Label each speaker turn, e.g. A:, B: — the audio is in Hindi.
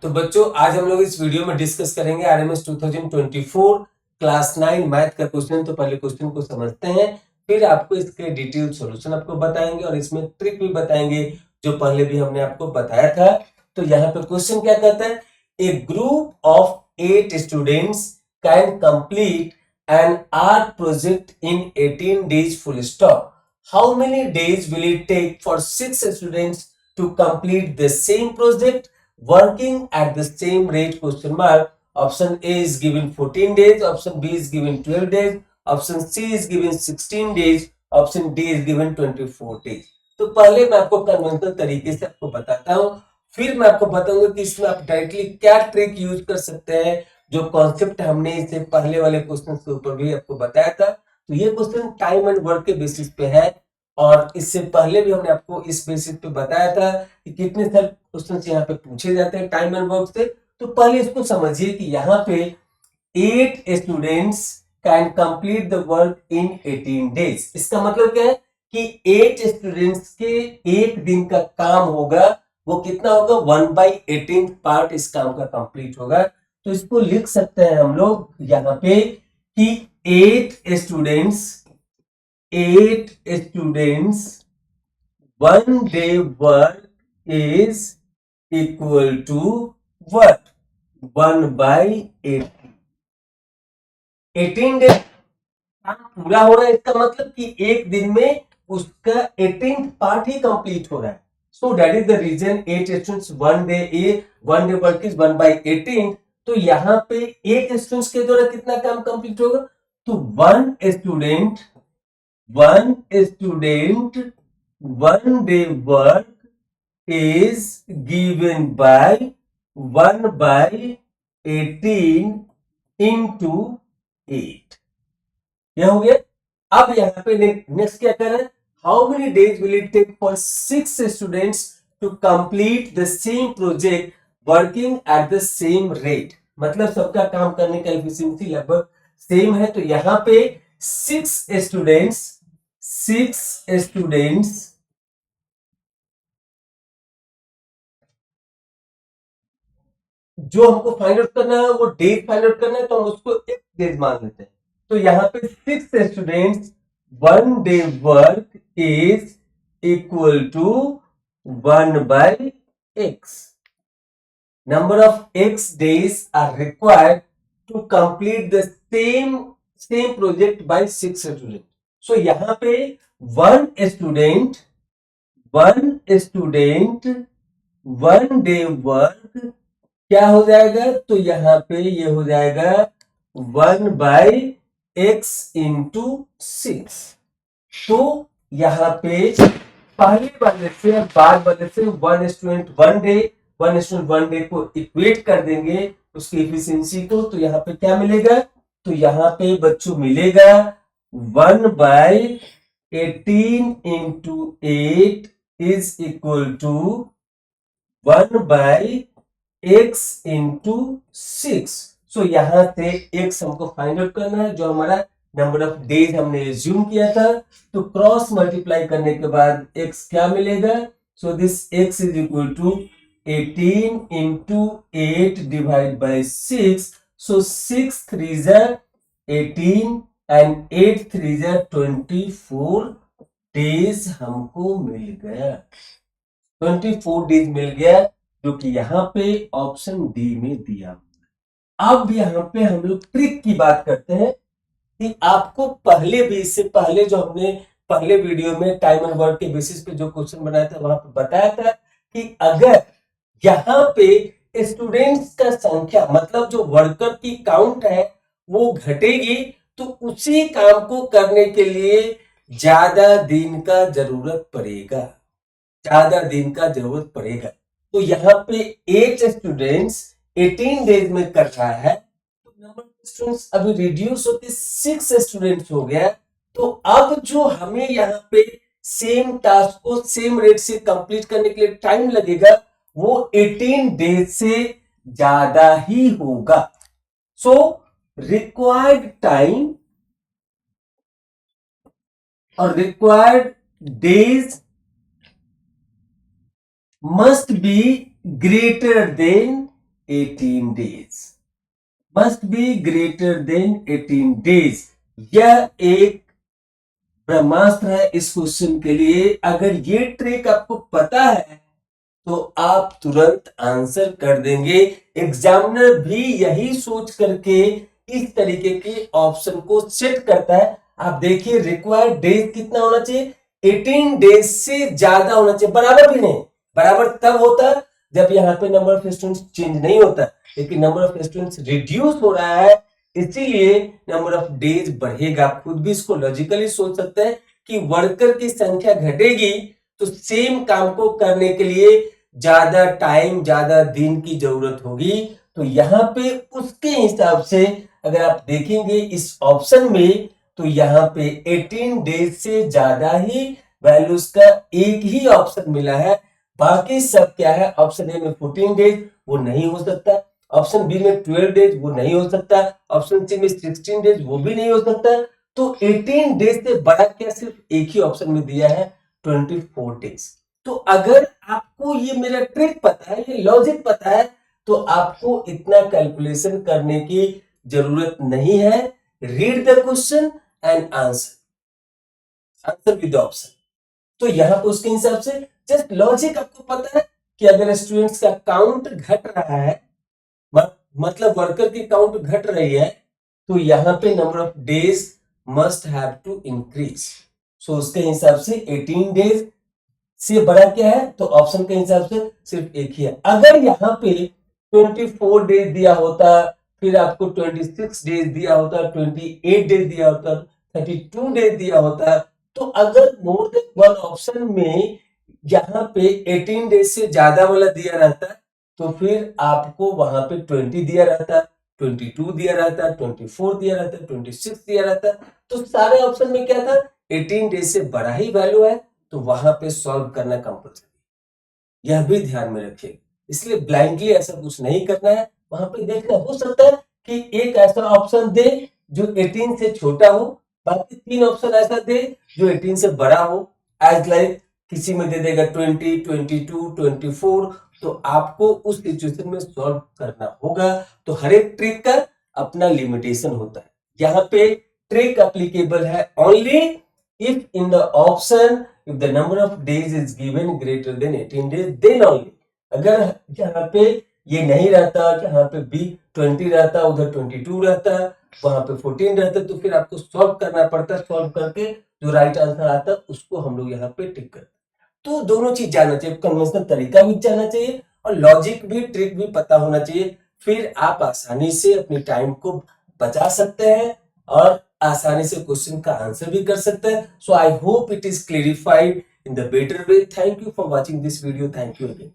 A: तो बच्चों आज हम लोग इस वीडियो में डिस्कस करेंगे आरएमएस 2024 क्लास 9 मैथ का क्वेश्चन। तो पहले क्वेश्चन को समझते हैं, फिर आपको इसके डिटेल सॉल्यूशन आपको बताएंगे और इसमें ट्रिक भी बताएंगे जो पहले भी हमने आपको बताया था। तो यहाँ पे क्वेश्चन क्या कहता है, a group of 8 students can complete an art project in 18 days full stop. How many days will it take for 6 students to complete the same project working at the same rate? Question mark. Option A is given 14 days, option B is given 12 days, option C is given 16 days, option D is given 24 days. तो पहले मैं आपको कन्वेंशनल तरीके से आपको बताता हूँ, फिर मैं आपको बताऊंगा कि इसमें आप डायरेक्टली क्या ट्रिक यूज कर सकते हैं, जो कॉन्सेप्ट हमने इससे पहले वाले क्वेश्चन के ऊपर भी आपको बताया था। तो ये क्वेश्चन टाइम एंड वर्क के बेसिस पे है और इससे पहले भी हमने आपको इस बेसिस पे बताया था कि कितने सारे क्वेश्चन यहाँ पे पूछे जाते हैं टाइम एंड वर्क से। तो पहले इसको समझिए कि यहाँ पे 8 students can complete the work in 18 days। इसका मतलब क्या है कि 8 स्टूडेंट्स के एक दिन का काम होगा, वो कितना होगा 1/18 पार्ट इस काम का कंप्लीट होगा। तो इसको लिख सकते हैं हम लोग यहाँ पे कि 8 students 1 day work is equal to what? 1/18। 18 days काम पूरा हो रहा है, इसका मतलब कि एक दिन में उसका 18th पार्ट ही कंप्लीट हो रहा है। So that is the reason 8 students 1 day work is 1/18। तो यहाँ पे एक स्टूडेंट्स के द्वारा कितना काम कंप्लीट होगा? तो one student 1 day work is given by 1/18 into 8। यह हो गया। अब यहाँ पे नेक्स्ट क्या कर रहे हैं, how many days will it take for 6 students to complete the same project working at the same rate. मतलब सबका काम करने का एफिशिएंसी लगभग सेम है। तो यहाँ पे 6 स्टूडेंट्स जो हमको फाइंड आउट करना है वो डेज फाइंड आउट करना है, तो हम उसको एक डेज मान लेते हैं। तो यहाँ पे 6 students 1 day work is equal to 1/x। Number of x days are required to complete the same project by 6 student. So यहाँ पे वन स्टूडेंट 1 day वर्क क्या हो जाएगा? तो यहाँ पे ये हो जाएगा 1/x इंटू 6। तो यहाँ पे पहले वाले से और बाद वाले से 1 स्टूडेंट 1 डे को इक्वेट कर देंगे उसकी एफिशिएंसी को। तो यहाँ पे क्या मिलेगा? तो यहाँ पे बच्चों मिलेगा 1/18 into 8 is equal to 1/x into 6। So यहां से x हमको फाइंड आउट करना है, जो हमारा नंबर ऑफ डेज हमने एज्यूम किया था। तो क्रॉस मल्टीप्लाई करने के बाद x क्या मिलेगा? So this x is equal to 18 into 8 divide by 6। So 6 3 18 and 8 3 24 days हमको मिल गया। 24 डेज मिल गया, जो कि यहाँ पे ऑप्शन डी में दिया। अब यहाँ पे हम लोग ट्रिक की बात करते हैं कि आपको पहले भी, इससे पहले जो हमने पहले वीडियो में टाइम एंड वर्क के बेसिस पे जो क्वेश्चन बनाया था वहां पे बताया था कि अगर यहाँ पे स्टूडेंट्स का संख्या मतलब जो वर्कर की काउंट है वो घटेगी, तो उसी काम को करने के लिए ज्यादा दिन का जरूरत पड़ेगा। तो यहाँ पे 8 स्टूडेंट्स 18 डेज में कर रहा है, तो नंबर ऑफ स्टूडेंट्स अभी रिड्यूस होते 6 स्टूडेंट्स हो गया। तो अब जो हमें यहाँ पे सेम टास्क को सेम रेट से कंप्लीट करने के लिए टाइम लगेगा वो 18 डेज से ज्यादा ही होगा। सो रिक्वायर्ड टाइम और required days must be greater than 18 days, must be greater than 18 days। यह एक ब्रह्मास्त्र है इस क्वेश्चन के लिए। अगर ये ट्रिक आपको पता है तो आप तुरंत आंसर कर देंगे। एग्जामिनर भी यही सोच करके इस तरीके के ऑप्शन को सेट करता है। आप देखिए रिक्वायर्ड डेज कितना होना चाहिए, 18 डेज से ज्यादा होना चाहिए। बराबर भी नहीं, बराबर तब होता जब यहाँ पे नंबर ऑफ स्टूडेंट्स चेंज नहीं होता, लेकिन नंबर ऑफ स्टूडेंट्स रिड्यूस हो रहा है, इसीलिए नंबर ऑफ डेज बढ़ेगा। आप खुद भी इसको लॉजिकली सोच सकते हैं कि वर्कर की संख्या घटेगी तो सेम काम को करने के लिए ज्यादा टाइम, ज्यादा दिन की जरूरत होगी। तो यहाँ पे उसके हिसाब से अगर आप देखेंगे इस ऑप्शन में तो यहाँ पे 18 डेज से ज्यादा ही वैल्यूज का एक ही ऑप्शन मिला है। बाकी सब क्या है, ऑप्शन ए में 14 डेज वो नहीं हो सकता, ऑप्शन बी में 12 डेज वो नहीं हो सकता, ऑप्शन सी में 16 डेज वो भी नहीं हो सकता। तो 18 डेज से बड़ा क्या सिर्फ एक ही ऑप्शन में दिया है, 24 डेज। तो अगर आपको ये मेरा ट्रिक पता है, ये लॉजिक पता है, तो आपको इतना कैलकुलेशन करने की जरूरत नहीं है। Read the question and answer with the option. तो यहां पर उसके हिसाब से जस्ट लॉजिक आपको पता है कि अगर स्टूडेंट्स का काउंट घट रहा है, मतलब वर्कर की काउंट घट रही है, तो यहाँ पे number of days must have to increase. So उसके हिसाब से 18 डेज से बड़ा क्या है, तो ऑप्शन के हिसाब से सिर्फ एक ही है। अगर यहाँ पे 24 डेज दिया होता, फिर आपको 26 डेज दिया होता, 28 डेज दिया होता, 32 डेज दिया होता, तो अगर मोर देन वन ऑप्शन में यहाँ पे 18 डेज से ज्यादा वाला दिया रहता तो फिर आपको वहां पे 20 दिया रहता, 22 दिया रहता, 24 दिया रहता, 26 दिया रहता। तो सारे ऑप्शन में क्या था, 18 डेज से बड़ा ही वैल्यू है, तो वहां पे सॉल्व करना कंपल्सरी। यह भी ध्यान में रखिए। इसलिए ब्लाइंडली ऐसा कुछ नहीं करना है, वहां पे देखना। हो सकता है कि एक ऐसा ऑप्शन दे जो 18 से छोटा हो, बाकी 3 ऑप्शन ऐसा दे जो 18 से बड़ा हो। एज लाइक किसी में दे देगा 20, 22, 24, तो आपको उस सिचुएशन में सॉल्व करना होगा। तो हर एक ट्रिक का अपना लिमिटेशन होता है। यहाँ पे ट्रिक एप्लीकेबल है only if in the option if the number of days is given greater than 18 days then only। अगर यहाँ पे ये नहीं रहता, यहाँ पे भी 20 रहता, उधर 22 रहता, वहां पे 14 रहता, तो फिर आपको सॉल्व करना पड़ता। सॉल्व करके जो राइट आंसर आता उसको हम लोग यहाँ पे टिक करते। तो दोनों चीज जानना चाहिए, कन्वेंशनल तरीका भी जानना चाहिए और लॉजिक भी, ट्रिक भी पता होना चाहिए। फिर आप आसानी से अपनी टाइम को बचा सकते हैं और आसानी से क्वेश्चन का आंसर भी कर सकते हैं। So I hope it is clarified in the better way. Thank you for watching this video. Thank you again.